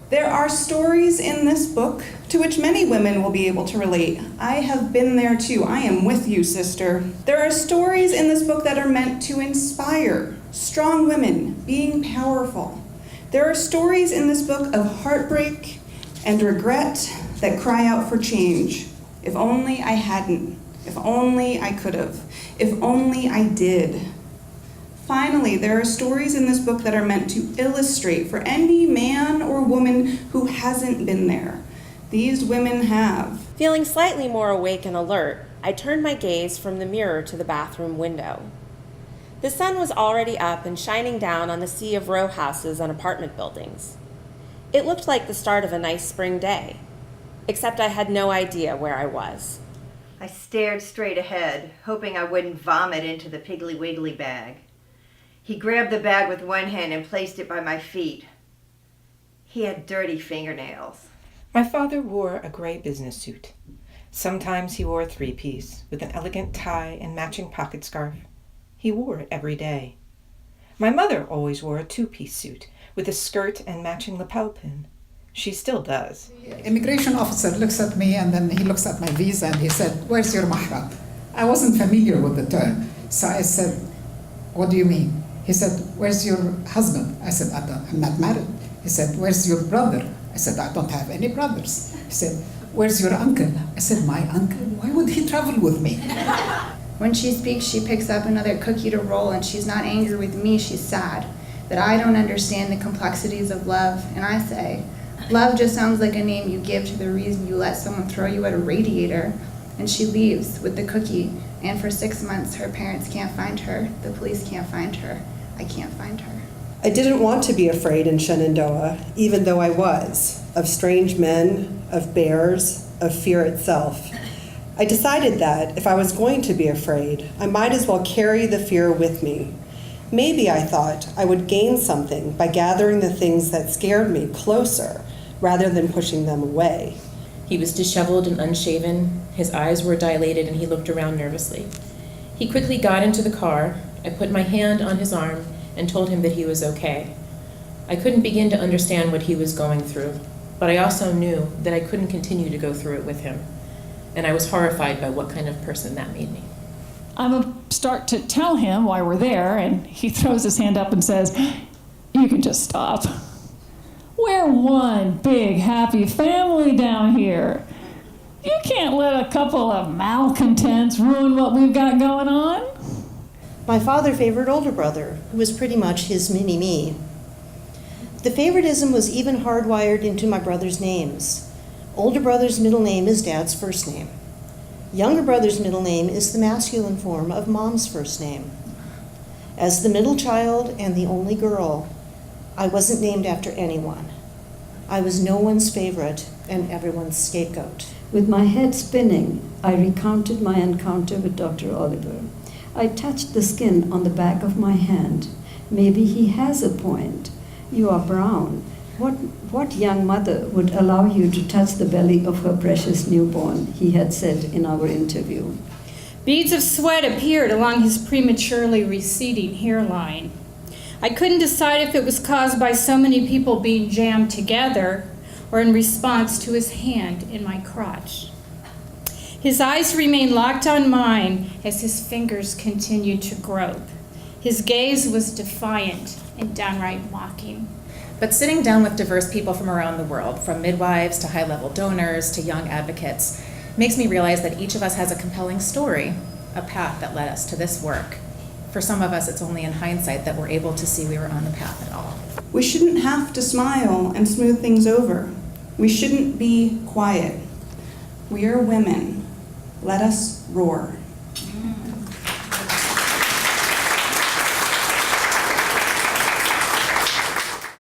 There are stories in this book to which many women will be able to relate. I have been there too. I am with you, sister. There are stories in this book that are meant to inspire strong women being powerful. There are stories in this book of heartbreak and regret that cry out for change. If only I hadn't. If only I could have. If only I did. Finally, there are stories in this book that are meant to illustrate for any man or woman who hasn't been there. These women have. Feeling slightly more awake and alert, I turned my gaze from the mirror to the bathroom window. The sun was already up and shining down on the sea of row houses and apartment buildings. It looked like the start of a nice spring day, except I had no idea where I was. I stared straight ahead, hoping I wouldn't vomit into the Piggly Wiggly bag. He grabbed the bag with one hand and placed it by my feet. He had dirty fingernails. My father wore a gray business suit. Sometimes he wore a three-piece with an elegant tie and matching pocket scarf. He wore it every day. My mother always wore a two-piece suit with a skirt and matching lapel pin. She still does. The immigration officer looks at me and then he looks at my visa and he said, "Where's your mahram?" I wasn't familiar with the term, so I said, "What do you mean?" He said, "Where's your husband?" I said, "I'm not married." He said, "Where's your brother?" I said, "I don't have any brothers." He said, "Where's your uncle?" I said, "My uncle? Why would he travel with me?" When she speaks, she picks up another cookie to roll, and she's not angry with me, she's sad that I don't understand the complexities of love. And I say, love just sounds like a name you give to the reason you let someone throw you at a radiator. And she leaves with the cookie, and for 6 months her parents can't find her, the police can't find her, I can't find her. I didn't want to be afraid in Shenandoah, even though I was, of strange men, of bears, of fear itself. I decided that if I was going to be afraid, I might as well carry the fear with me. Maybe, I thought, I would gain something by gathering the things that scared me closer rather than pushing them away. He was disheveled and unshaven. His eyes were dilated and he looked around nervously. He quickly got into the car. I put my hand on his arm and told him that he was okay. I couldn't begin to understand what he was going through, but I also knew that I couldn't continue to go through it with him. And I was horrified by what kind of person that made me. I'm going to start to tell him why we're there, and he throws his hand up and says, "You can just stop. We're one big happy family down here. You can't let a couple of malcontents ruin what we've got going on." My father favored older brother, who was pretty much his mini-me. The favoritism was even hardwired into my brother's names. Older brother's middle name is dad's first name. Younger brother's middle name is the masculine form of mom's first name. As the middle child and the only girl, I wasn't named after anyone. I was no one's favorite and everyone's scapegoat. With my head spinning, I recounted my encounter with Dr. Oliver. I touched the skin on the back of my hand. Maybe he has a point. You are brown. What young mother would allow you to touch the belly of her precious newborn, he had said in our interview. Beads of sweat appeared along his prematurely receding hairline. I couldn't decide if it was caused by so many people being jammed together or in response to his hand in my crotch. His eyes remained locked on mine as his fingers continued to grope. His gaze was defiant and downright mocking. But sitting down with diverse people from around the world, from midwives to high-level donors to young advocates, makes me realize that each of us has a compelling story, a path that led us to this work. For some of us, it's only in hindsight that we're able to see we were on the path at all. We shouldn't have to smile and smooth things over. We shouldn't be quiet. We are women. Let us roar.